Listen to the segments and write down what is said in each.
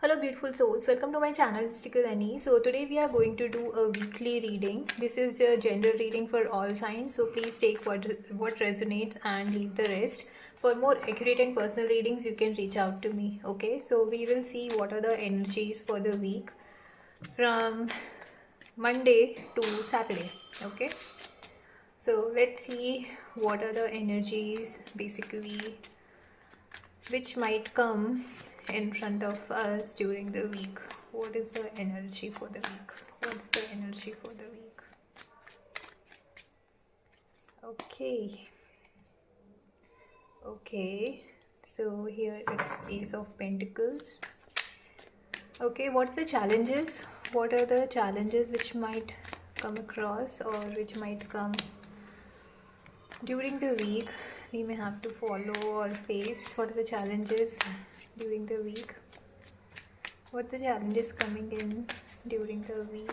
Hello beautiful souls, welcome to my channel Mystical Annie. So today we are going to do a weekly reading. This is a general reading for all signs, so please take what resonates and leave the rest. For more accurate and personal readings you can reach out to me. Okay, so we will see what are the energies for the week from Monday to Saturday. Okay, so let's see what are the energies basically which might come in front of us during the week. What is the energy for the week? What's the energy for the week? Okay, so here it's Ace of Pentacles. Okay, what are the challenges? What are the challenges which might come across or which might come during the week we may have to follow or face? What are the challenges during the week? What are the challenges coming in during the week?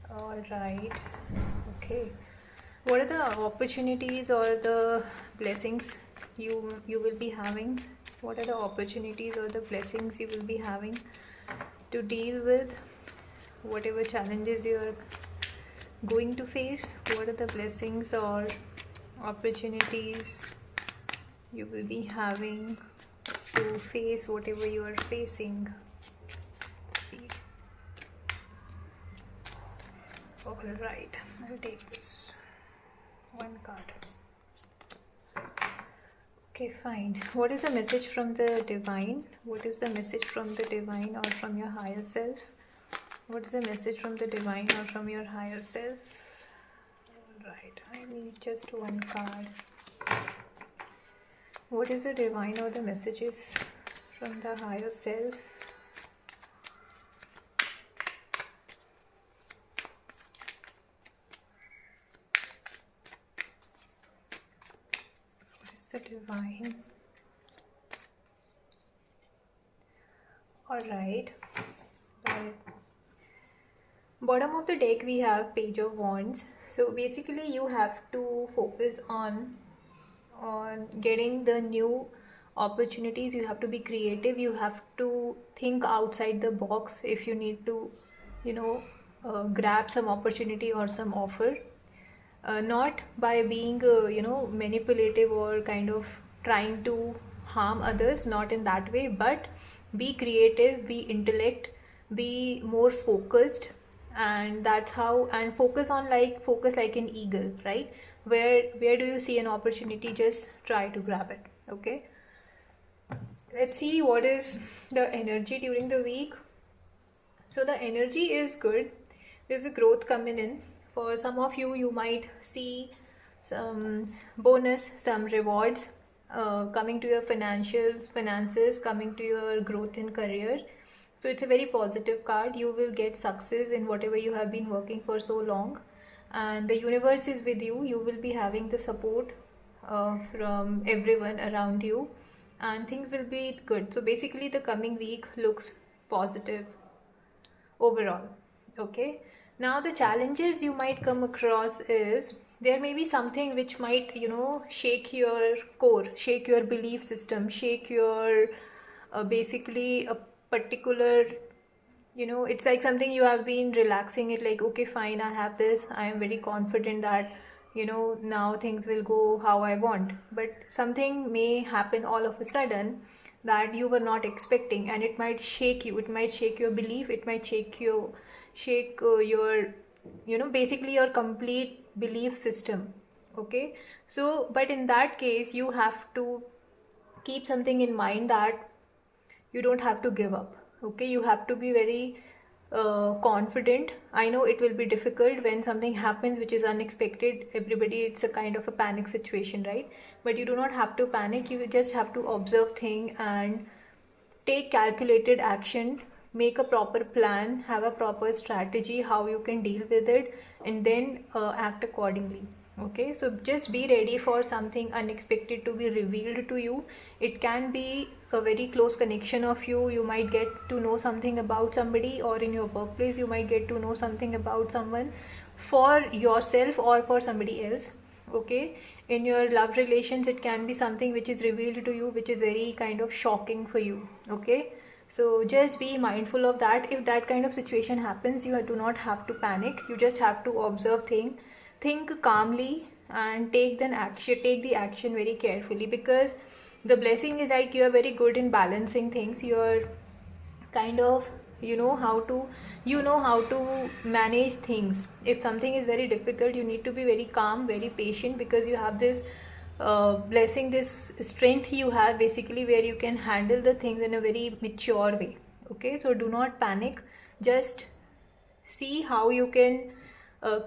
Alright, okay. What are the opportunities or the blessings you will be having? What are the opportunities or the blessings you will be having to deal with whatever challenges you are going to face? What are the blessings or opportunities you will be having to face whatever you are facing? Let's see. Alright, I'll take this one card. Okay, fine. What is the message from the divine? What is the message from the divine or from your higher self? What is the message from the divine or from your higher self? Alright, I need just one card. What is the divine or the messages from the higher self? What is the divine? Alright. Bottom of the deck we have Page of Wands. So basically you have to focus on getting the new opportunities. You have to be creative. You have to think outside the box if you need to, grab some opportunity or some offer. Not by being, manipulative or kind of trying to harm others. Not in that way, but be creative, be intellect, be more focused, and that's how. And focus like an eagle, right? Where do you see an opportunity, just try to grab it. Okay, let's see what is the energy during the week. So the energy is good. There's a growth coming in. For some of you, you might see some bonus, some rewards coming to your finances, coming to your growth in career. So it's a very positive card. You will get success in whatever you have been working for so long, and the universe is with you. You will be having the support from everyone around you, and things will be good. So basically the coming week looks positive overall. Okay, now the challenges you might come across is there may be something which might shake your core, shake your belief system, shake your basically a particular, it's like something you have been relaxing it, like okay fine, I have this, I am very confident that now things will go how I want, but something may happen all of a sudden that you were not expecting, and it might shake you, it might shake your belief, it might shake your basically your complete belief system. Okay, so but in that case you have to keep something in mind, that you don't have to give up. Okay, you have to be very confident. I know it will be difficult when something happens which is unexpected. Everybody, it's a kind of a panic situation, right? But you do not have to panic. You just have to observe thing and take calculated action, make a proper plan, have a proper strategy how you can deal with it, and then act accordingly. Okay, so just be ready for something unexpected to be revealed to you. It can be a very close connection of you. You might get to know something about somebody, or in your workplace you might get to know something about someone for yourself or for somebody else. okay? In your love relations, it can be something which is revealed to you, which is very kind of shocking for you, okay? So just be mindful of that. If that kind of situation happens, you do not have to panic. You just have to observe think calmly, and take the action very carefully, because the blessing is like you are very good in balancing things. You're kind of, you know how to manage things. If something is very difficult, you need to be very calm, very patient, because you have this blessing, this strength you have basically, where you can handle the things in a very mature way, okay? So do not panic. Just see how you can uh,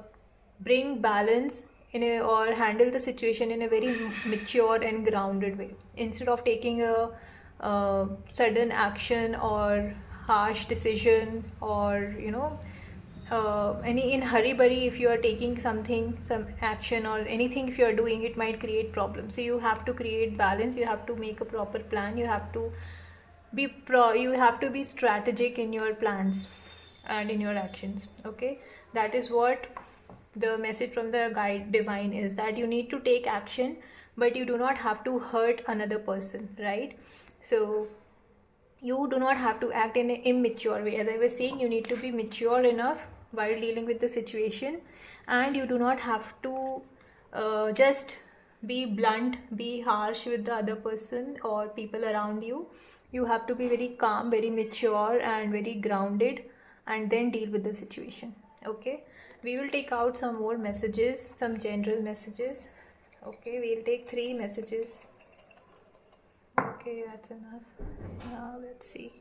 bring balance or handle the situation in a very mature and grounded way, instead of taking a sudden action or harsh decision, or any in hurry burry. If you are taking some action or anything, if you are doing, it might create problems. So you have to create balance, you have to make a proper plan, you have to you have to be strategic in your plans and in your actions, okay? That is what the message from the guide divine is, that you need to take action, but you do not have to hurt another person, right? So you do not have to act in an immature way. As I was saying, you need to be mature enough while dealing with the situation, and you do not have to just be blunt, be harsh with the other person or people around you. You have to be very calm, very mature, and very grounded, and then deal with the situation, okay? We will take out some more messages, some general messages, okay? We'll take 3 messages. Okay, that's enough. Now let's see.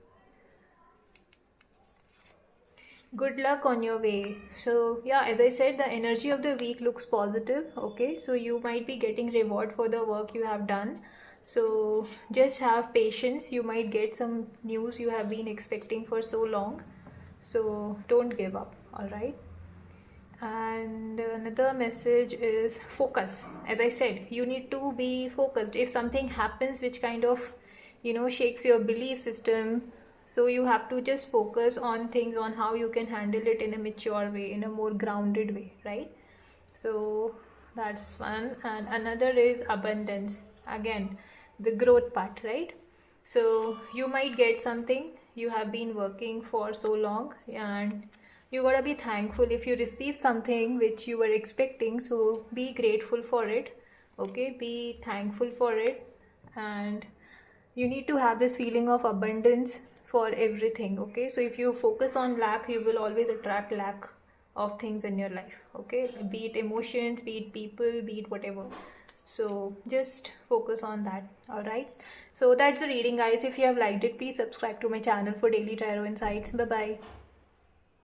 Good luck on your way. So yeah, as I said, the energy of the week looks positive, okay? So you might be getting reward for the work you have done. So just have patience. You might get some news you have been expecting for so long. So don't give up, all right? And another message is focus. As I said, you need to be focused. If something happens which kind of shakes your belief system, so you have to just focus on things, on how you can handle it in a mature way, in a more grounded way, right? So that's one. And another is abundance, again the growth part, right? So you might get something you have been working for so long, and you gotta be thankful if you receive something which you were expecting. So be grateful for it, okay? Be thankful for it. And you need to have this feeling of abundance for everything, okay? So if you focus on lack, you will always attract lack of things in your life, okay? Be it emotions, be it people, be it whatever. So just focus on that, all right? So that's the reading, guys. If you have liked it, please subscribe to my channel for daily tarot insights. Bye bye.